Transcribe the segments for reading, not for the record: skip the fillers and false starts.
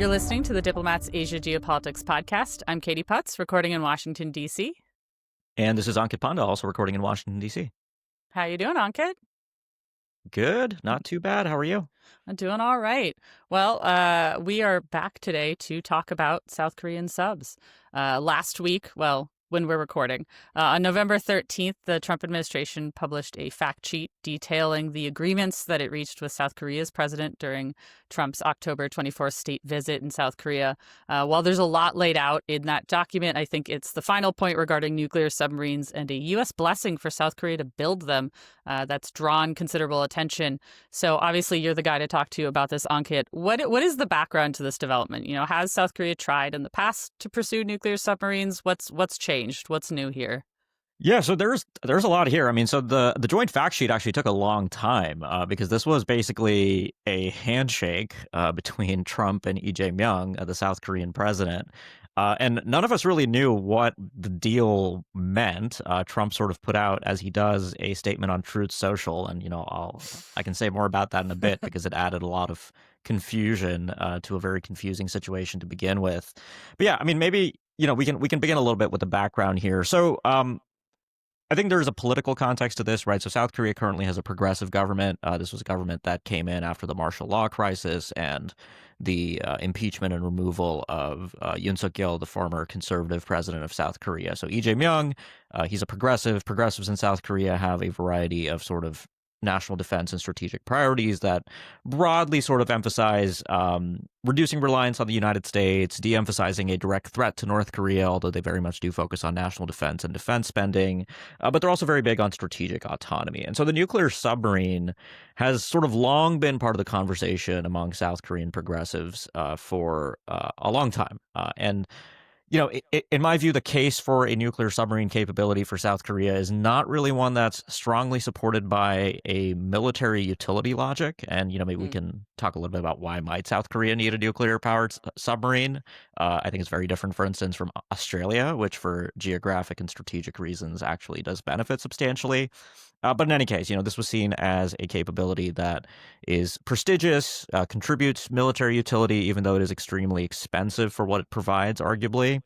You're listening to the Diplomat's Asia Geopolitics podcast. I'm Katie Putz, recording in Washington, D.C. And this is Ankit Panda, also recording in Washington, D.C. How you doing, Ankit? Good. Not too bad. How are you? I'm doing all right. Well, we are back today to talk about South Korean subs. Last week, when we're recording, on November 13th, the Trump administration published a fact sheet detailing the agreements that it reached with South Korea's president during Trump's October 24th state visit in South Korea. While there's a lot laid out in that document, I think it's the final point regarding nuclear submarines and a U.S. blessing for South Korea to build them that's drawn considerable attention. So obviously, you're the guy to talk to about this, Ankit. What is the background to this development? You know, has South Korea tried in the past to pursue nuclear submarines? What's changed? What's new here? Yeah, so there's a lot here. I mean, so the joint fact sheet actually took a long time because this was basically a handshake between Trump and Lee Jae-myung, the South Korean president. And none of us really knew what the deal meant. Trump sort of put out, as he does, a statement on Truth Social, and I can say more about that in a bit because it added a lot of confusion to a very confusing situation to begin with. But yeah, I mean, maybe we can begin a little bit with the background here. So I think there's a political context to this, right? So South Korea currently has a progressive government. This was a government that came in after the martial law crisis and the impeachment and removal of Yoon Suk-yeol, the former conservative president of South Korea. So Lee Jae-myung, he's a progressive. Progressives in South Korea have a variety of sort of national defense and strategic priorities that broadly sort of emphasize reducing reliance on the United States, de-emphasizing a direct threat to North Korea, although they very much do focus on national defense and defense spending. But they're also very big on strategic autonomy. And so the nuclear submarine has sort of long been part of the conversation among South Korean progressives for a long time. In my view, the case for a nuclear submarine capability for South Korea is not really one that's strongly supported by a military utility logic. And, maybe we can talk a little bit about why might South Korea need a nuclear-powered submarine. I think it's very different, for instance, from Australia, which for geographic and strategic reasons actually does benefit substantially. But in any case, this was seen as a capability that is prestigious, contributes military utility, even though it is extremely expensive for what it provides, arguably.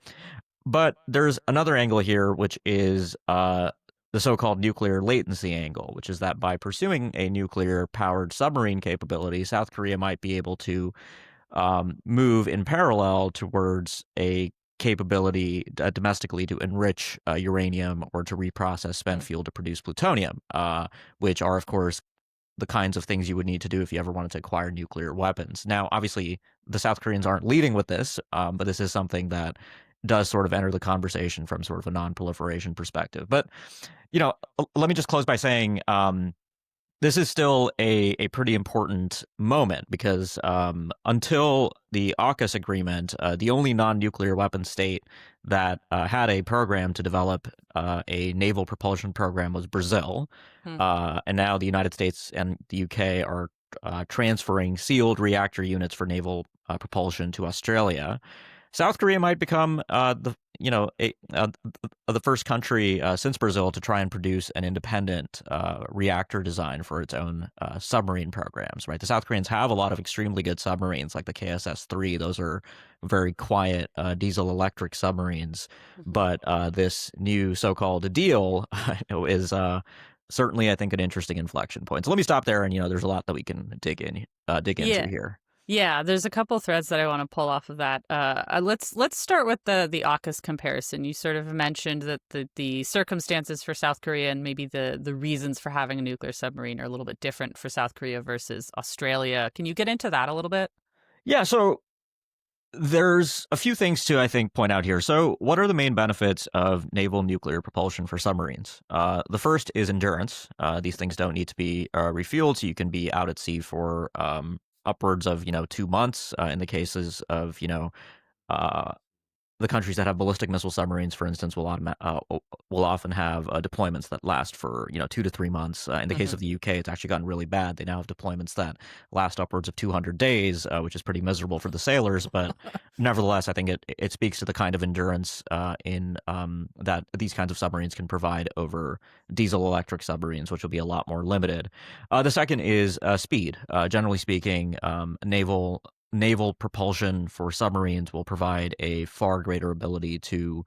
But there's another angle here, which is the so-called nuclear latency angle, which is that by pursuing a nuclear-powered submarine capability, South Korea might be able to move in parallel towards a capability domestically to enrich uranium or to reprocess spent fuel to produce plutonium, which are, of course, the kinds of things you would need to do if you ever wanted to acquire nuclear weapons. Now, obviously, the South Koreans aren't leading with this, but this is something that does sort of enter the conversation from sort of a non-proliferation perspective. But, let me just close by saying this is still a pretty important moment because until the AUKUS agreement, the only non-nuclear weapon state that had a program to develop a naval propulsion program was Brazil. And now the United States and the UK are transferring sealed reactor units for naval propulsion to Australia. South Korea might become the first country since Brazil to try and produce an independent reactor design for its own submarine programs. Right, the South Koreans have a lot of extremely good submarines, like the KSS-3. Those are very quiet diesel-electric submarines. But this new so-called deal is certainly, I think, an interesting inflection point. So let me stop there, and there's a lot that we can dig into here. Yeah, there's a couple threads that I want to pull off of that. Let's start with the AUKUS comparison. You sort of mentioned that the circumstances for South Korea and maybe the reasons for having a nuclear submarine are a little bit different for South Korea versus Australia. Can you get into that a little bit? Yeah, so there's a few things to, I think, point out here. So what are the main benefits of naval nuclear propulsion for submarines? The first is endurance. These things don't need to be refueled, so you can be out at sea for upwards of 2 months in the cases of the countries that have ballistic missile submarines, for instance, will often have deployments that last for 2 to 3 months. In the case of the UK, it's actually gotten really bad. They now have deployments that last upwards of 200 days, which is pretty miserable for the sailors. But nevertheless, I think it speaks to the kind of endurance in that these kinds of submarines can provide over diesel-electric submarines, which will be a lot more limited. The second is speed. Generally speaking, naval naval propulsion for submarines will provide a far greater ability to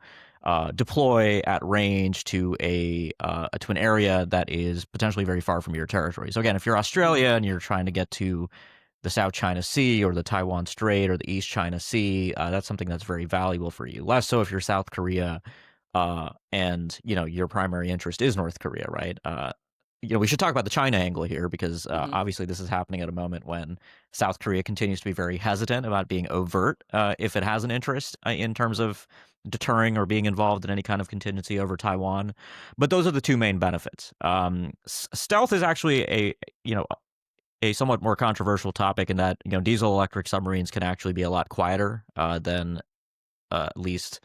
deploy at range to an area that is potentially very far from your territory. So again, if you're Mm-hmm. Australia and you're trying to get to the South China Sea or the Taiwan Strait or the East China Sea, that's something that's very valuable for you. Less so if you're South Korea, and your primary interest is North Korea, right? We should talk about the China angle here because Mm-hmm. obviously this is happening at a moment when South Korea continues to be very hesitant about being overt if it has an interest in terms of deterring or being involved in any kind of contingency over Taiwan. But those are the two main benefits. Stealth is actually a somewhat more controversial topic in that diesel electric submarines can actually be a lot quieter than at least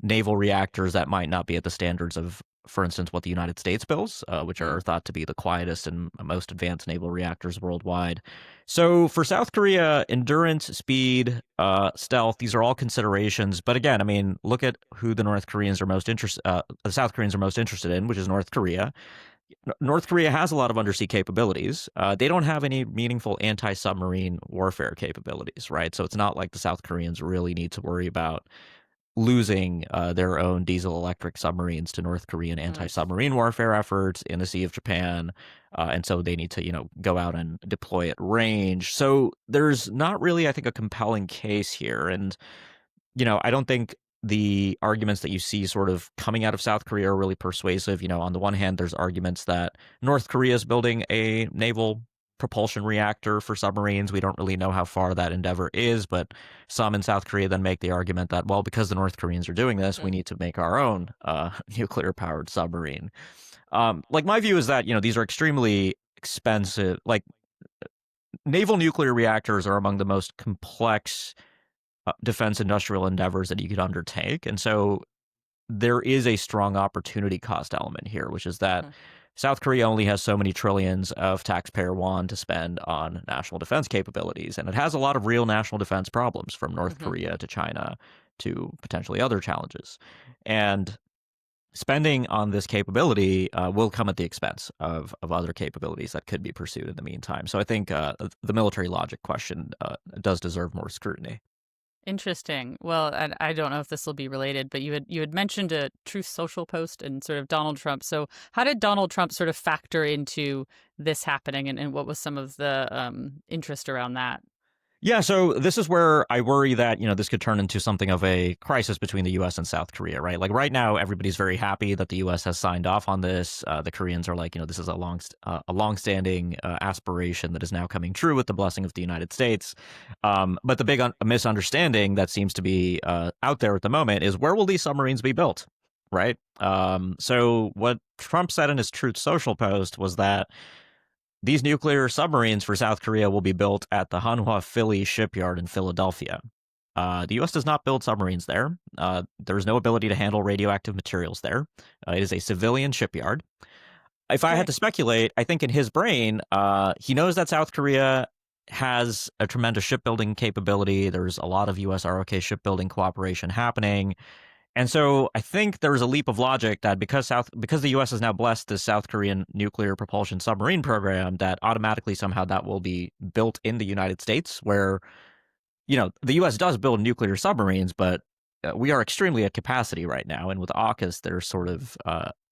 naval reactors that might not be at the standards of, for instance, what the United States builds, which are thought to be the quietest and most advanced naval reactors worldwide. So for South Korea, endurance, speed, stealth, these are all considerations. But again, I mean, look at who the South Koreans are most interested in, which is North Korea. North Korea has a lot of undersea capabilities. They don't have any meaningful anti-submarine warfare capabilities, right? So it's not like the South Koreans really need to worry about losing their own diesel electric submarines to North Korean Mm-hmm. anti-submarine warfare efforts in the Sea of Japan. And so they need to, go out and deploy at range. So there's not really, I think, a compelling case here. And I don't think the arguments that you see sort of coming out of South Korea are really persuasive. On the one hand, there's arguments that North Korea is building a naval propulsion reactor for submarines. We don't really know how far that endeavor is, but some in South Korea then make the argument that, well, because the North Koreans are doing this, we need to make our own nuclear powered submarine. Like my view is that, these are extremely expensive. Like naval nuclear reactors are among the most complex defense industrial endeavors that you could undertake. And so there is a strong opportunity cost element here, which is that Mm-hmm. South Korea only has so many trillions of taxpayer won to spend on national defense capabilities. And it has a lot of real national defense problems from North Mm-hmm. Korea to China to potentially other challenges. And spending on this capability will come at the expense of other capabilities that could be pursued in the meantime. So I think the military logic question does deserve more scrutiny. Interesting. Well, and I don't know if this will be related, but you had mentioned a Truth Social post and sort of Donald Trump. So how did Donald Trump sort of factor into this happening, and what was some of the interest around that? Yeah, so this is where I worry that, this could turn into something of a crisis between the US and South Korea, right? Like right now, everybody's very happy that the US has signed off on this. The Koreans are like, this is a longstanding aspiration that is now coming true with the blessing of the United States. But the big misunderstanding that seems to be out there at the moment is where will these submarines be built, right? So what Trump said in his Truth Social post was that these nuclear submarines for South Korea will be built at the Hanwha Philly shipyard in Philadelphia. The U.S. does not build submarines there. There is no ability to handle radioactive materials there. It is a civilian shipyard. If I had Okay. to speculate, I think in his brain, he knows that South Korea has a tremendous shipbuilding capability. There's a lot of U.S. ROK shipbuilding cooperation happening. And so I think there is a leap of logic that because the U.S. has now blessed the South Korean nuclear propulsion submarine program, that automatically somehow that will be built in the United States, where the U.S. does build nuclear submarines, but we are extremely at capacity right now, and with AUKUS, there's sort of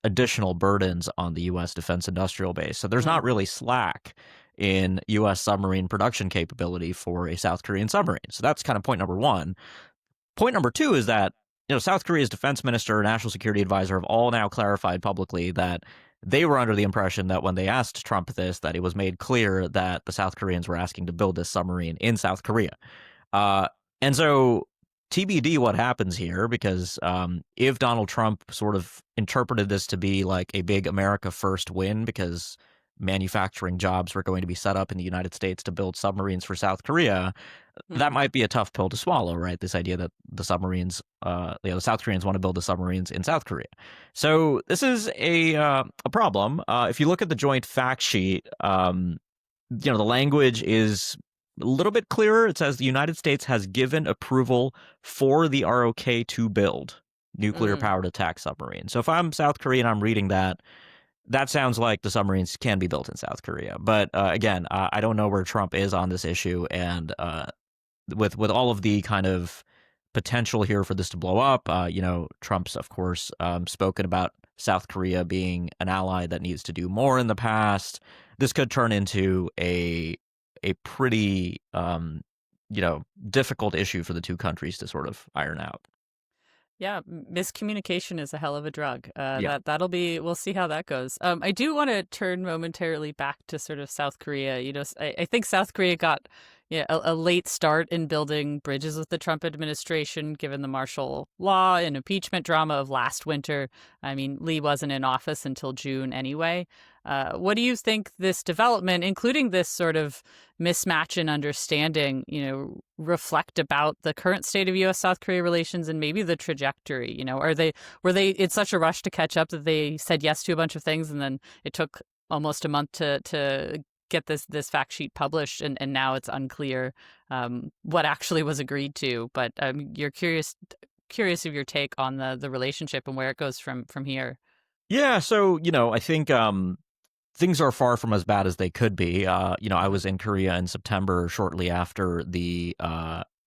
additional burdens on the U.S. defense industrial base. So there's Mm. not really slack in U.S. submarine production capability for a South Korean submarine. So that's kind of point number one. Point number two is that South Korea's defense minister, national security advisor have all now clarified publicly that they were under the impression that when they asked Trump this, that it was made clear that the South Koreans were asking to build this submarine in South Korea. Uh, and so TBD what happens here, because if Donald Trump sort of interpreted this to be like a big America first win because manufacturing jobs were going to be set up in the United States to build submarines for South Korea, that Mm-hmm. might be a tough pill to swallow, right? This idea that the submarines, the South Koreans want to build the submarines in South Korea. So this is a problem. If you look at the joint fact sheet, the language is a little bit clearer. It says the United States has given approval for the ROK to build nuclear Mm. powered attack submarines. So if I'm South Korean, I'm reading that. That sounds like the submarines can be built in South Korea. But again, I don't know where Trump is on this issue. And with all of the kind of potential here for this to blow up, Trump's, of course, spoken about South Korea being an ally that needs to do more in the past. This could turn into a pretty difficult issue for the two countries to sort of iron out. Yeah, miscommunication is a hell of a drug. Yeah. That'll be. We'll see how that goes. I do want to turn momentarily back to sort of South Korea. I think South Korea got a late start in building bridges with the Trump administration, given the martial law and impeachment drama of last winter. I mean, Lee wasn't in office until June anyway. What do you think this development, including this sort of mismatch in understanding, reflect about the current state of U.S.-South Korea relations and maybe the trajectory? Were they in such a rush to catch up that they said yes to a bunch of things and then it took almost a month to get this fact sheet published, and now it's unclear what actually was agreed to. But you're curious of your take on the relationship and where it goes from here. Yeah, so I think things are far from as bad as they could be. I was in Korea in September, shortly after the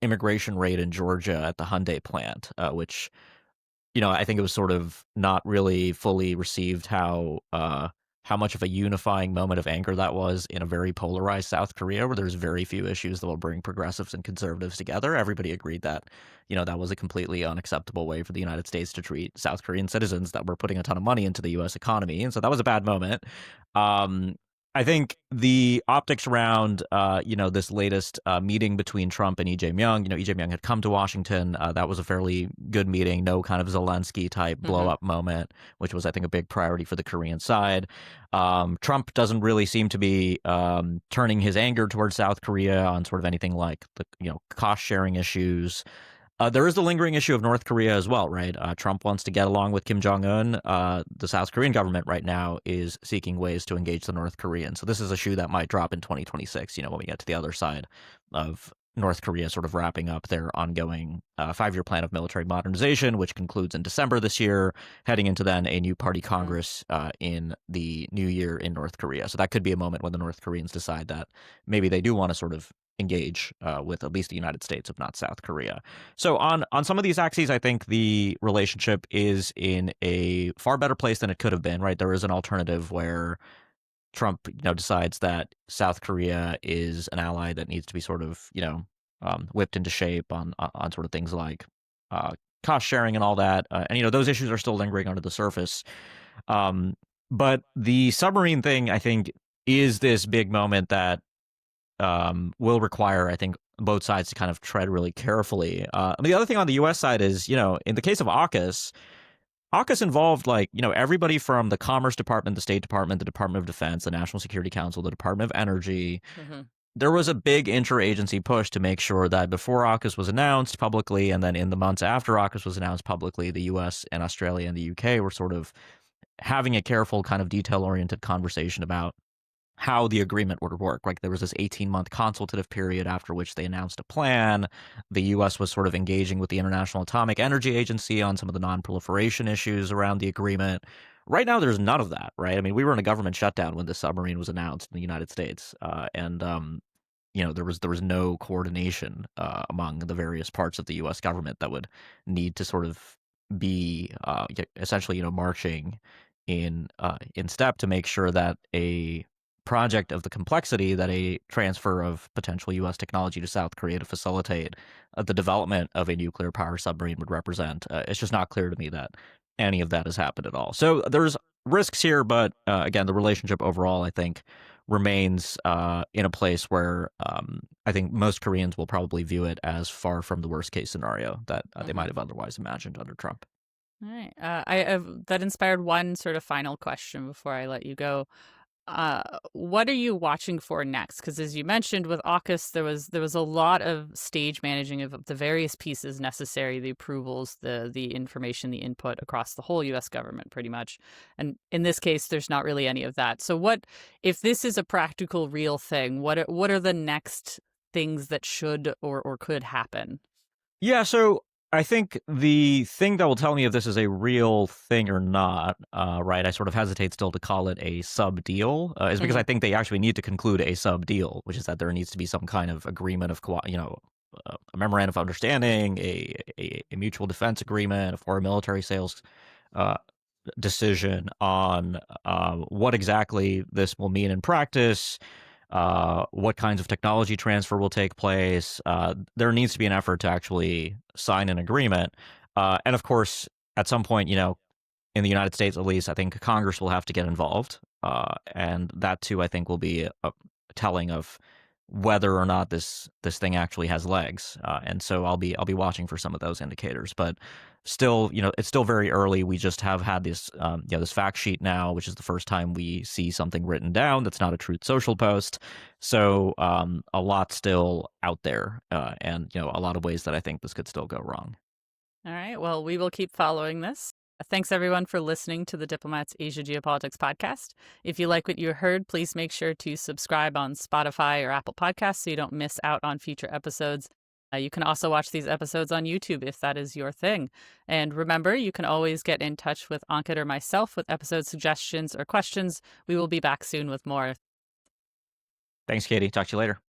immigration raid in Georgia at the Hyundai plant, which I think it was sort of not really fully received how much of a unifying moment of anger that was in a very polarized South Korea, where there's very few issues that will bring progressives and conservatives together. Everybody agreed that, that was a completely unacceptable way for the United States to treat South Korean citizens that were putting a ton of money into the U.S. economy. And so that was a bad moment. I think the optics around, this latest meeting between Trump and Lee Jae-myung, Lee Jae-myung had come to Washington. That was a fairly good meeting, no kind of Zelensky type blow up moment, which was, I think, a big priority for the Korean side. Trump doesn't really seem to be turning his anger towards South Korea on sort of anything like the, cost sharing issues. There is the lingering issue of North Korea as well, right? Trump wants to get along with Kim Jong-un. The South Korean government right now is seeking ways to engage the North Koreans. So this is a shoe that might drop in 2026, when we get to the other side of North Korea sort of wrapping up their ongoing 5-year plan of military modernization, which concludes in December this year, heading into then a new party Congress in the new year in North Korea. So that could be a moment when the North Koreans decide that maybe they do want to sort of engage with at least the United States, if not South Korea. So on some of these axes, I think the relationship is in a far better place than it could have been, right? There is an alternative where Trump, decides that South Korea is an ally that needs to be sort of, whipped into shape on sort of things like cost sharing and all that. And, those issues are still lingering under the surface. But the submarine thing, I think, is this big moment that will require, I think, both sides to kind of tread really carefully. The other thing on the U.S. side is, in the case of AUKUS involved, everybody from the Commerce Department, the State Department, the Department of Defense, the National Security Council, the Department of Energy. There was a big interagency push to make sure that before AUKUS was announced publicly, and then in the months after AUKUS was announced publicly, the U.S. and Australia and the U.K. were sort of having a careful kind of detail-oriented conversation about how the agreement would work. Like, there was this 18-month consultative period after which they announced a plan. The U.S. was sort of engaging with the International Atomic Energy Agency on some of the non-proliferation issues around the agreement. Right now, there's none of that, right? I mean, we were in a government shutdown when the submarine was announced in the United States, and there was no coordination among the various parts of the U.S. government that would need to sort of be essentially, marching in step to make sure that a project of the complexity that a transfer of potential U.S. technology to South Korea to facilitate the development of a nuclear power submarine would represent. It's just not clear to me that any of that has happened at all. So there's risks here, but again, the relationship overall, I think, remains in a place where I think most Koreans will probably view it as far from the worst case scenario that they might have otherwise imagined under Trump. All right. That inspired one sort of final question before I let you go. What are you watching for next? Because as you mentioned with AUKUS, there was a lot of stage managing of the various pieces necessary, the approvals, the information, the input across the whole U.S. government, pretty much. And in this case, there's not really any of that. So what, if this is a practical, real thing, what are the next things that should or could happen? Yeah, so I think the thing that will tell me if this is a real thing or not, right, I sort of hesitate still to call it a sub deal, is because I think they actually need to conclude a sub deal, which is that there needs to be some kind of agreement of, a memorandum of understanding, a mutual defense agreement, a foreign military sales uh, decision on what exactly this will mean in practice, what kinds of technology transfer will take place. There needs to be an effort to actually sign an agreement. And of course, at some point, in the United States at least, I think Congress will have to get involved. And that too, I think, will be telling of whether or not this thing actually has legs. And so I'll be watching for some of those indicators. But still, it's still very early. We just have had this fact sheet now, which is the first time we see something written down that's not a Truth Social post. So a lot still out there, and a lot of ways that I think this could still go wrong. All right. Well, we will keep following this. Thanks, everyone, for listening to the Diplomat's Asia Geopolitics podcast. If you like what you heard, please make sure to subscribe on Spotify or Apple Podcasts so you don't miss out on future episodes. You can also watch these episodes on YouTube if that is your thing. And remember, you can always get in touch with Ankit or myself with episode suggestions or questions. We will be back soon with more. Thanks, Katie. Talk to you later.